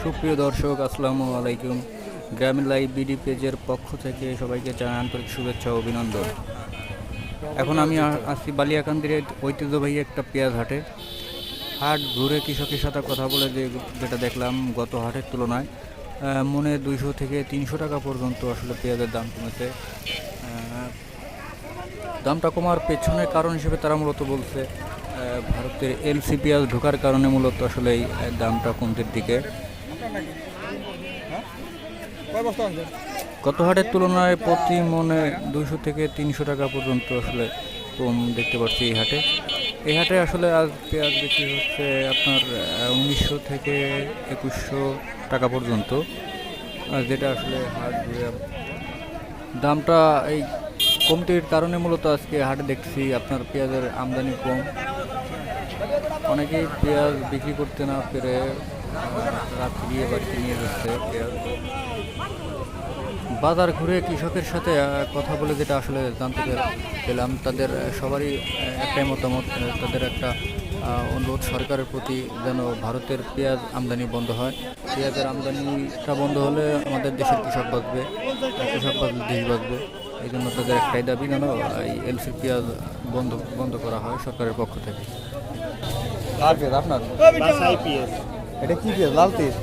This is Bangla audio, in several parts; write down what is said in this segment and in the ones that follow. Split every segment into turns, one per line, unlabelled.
সুপ্রিয় দর্শক, আসসালামু আলাইকুম। গ্রামীণ লাইভ বিডি পেজের পক্ষ থেকে সবাইকে জানাই আন্তরিক শুভেচ্ছা ও অভিনন্দন। এখন আমি আছি বালিয়াকান্দির ঐতিহ্যবাহী একটা পেঁয়াজ হাটে। হাট ঘুরে কৃষকের সাথে কথা বলে যেটা দেখলাম, গত হাটের তুলনায় মনে 200 থেকে 300 টাকা পর্যন্ত আসলে পেঁয়াজের দাম কমেছে। দামটা কমার পেছনে কারণ হিসেবে তারা মূলত বলছে ভারতের এলসি পেঁয়াজ ঢোকার কারণে মূলত আসলে এই দামটা কমতির দিকে। গত হাটের তুলনায় প্রতি মনে 200 থেকে 300 টাকা পর্যন্ত আসলে কম দেখতে পাচ্ছি এই হাটে। এই হাটে আসলে আজ পেঁয়াজ বিক্রি হচ্ছে আপনার 1900 থেকে 2100 টাকা পর্যন্ত, যেটা আসলে হাট দামটা এই কমতির কারণে মূলত আজকে হাটে দেখছি আপনার পেঁয়াজের আমদানি কম। অনেকেই পেঁয়াজ বিক্রি করতে না পেরে রাত্রি দিয়ে বাড়িতে নিয়ে যাচ্ছে পেঁয়াজ। বাজার ঘুরে কৃষকের সাথে কথা বলে যেটা আসলে জানতে পেলাম, তাদের সবারই একটাই মতামত, তাদের একটা অনুরোধ সরকারের প্রতি যেন ভারতের পেঁয়াজ আমদানি বন্ধ হয়। পেঁয়াজের আমদানিটা বন্ধ হলে আমাদের দেশের কৃষক বাঁচবে, কৃষক বাঁচলে দেশ বাঁচবে। এই জন্য তাদের একটাই দাবি, যেন এই এলসি পেঁয়াজ বন্ধ করা হয় সরকারের পক্ষ থেকে। আপনার এটা কি পেঁয়াজ? লাল তেল।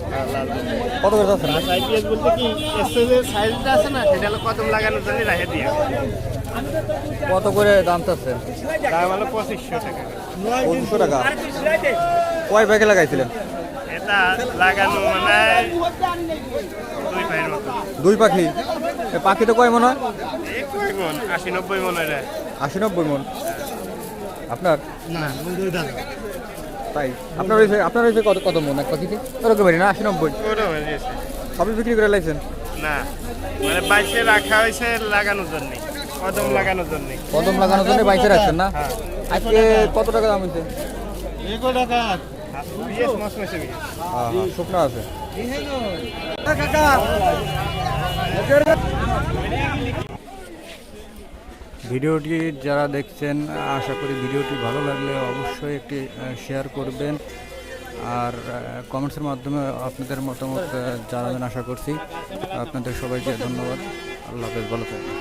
কত করে যাচ্ছে?
আইপিএস বলতে কি এসএসের সাইজটা আছে না, সেটা হলো কদম লাগানোর জন্য রাখে দিয়ে।
কত করে দাম চাচ্ছেন?
দাম হলো 2500 টাকা।
2500 টাকা। কয় প্যাকে লাগাইছিলেন?
এটা লাগানো মানে 2 পায়ের মতো।
2 পাখি। পাখি তো কয় মন হয়?
80-90 মন হয়।
80-90 মন। আপনার
না,
তাই আপনার হয়েছে কত মন এক পাখিতে? ওরকমই না, 80-90 সবই বিক্রি করে লাইছেন?
না, মানে বাইসে রাখা হয়েছে লাগানোর জন্য, কদম লাগানোর জন্য।
কদম লাগানোর জন্য বাইসে রাখছেন না? আজকে কত টাকা দাম হয়েছে?
1 টাকা। পিএস মাছ মেশে
শুকনো আছে। ভিডিওটি যারা দেখছেন, আশা করি ভিডিওটি ভালো লাগলে অবশ্যই একটি শেয়ার করবেন, আর কমেন্টসের মাধ্যমে আপনাদের মতামত জানাবেন আশা করছি। আপনাদের সবাইকে ধন্যবাদ। আল্লাহ হাফেজ, ভালো থাকবেন।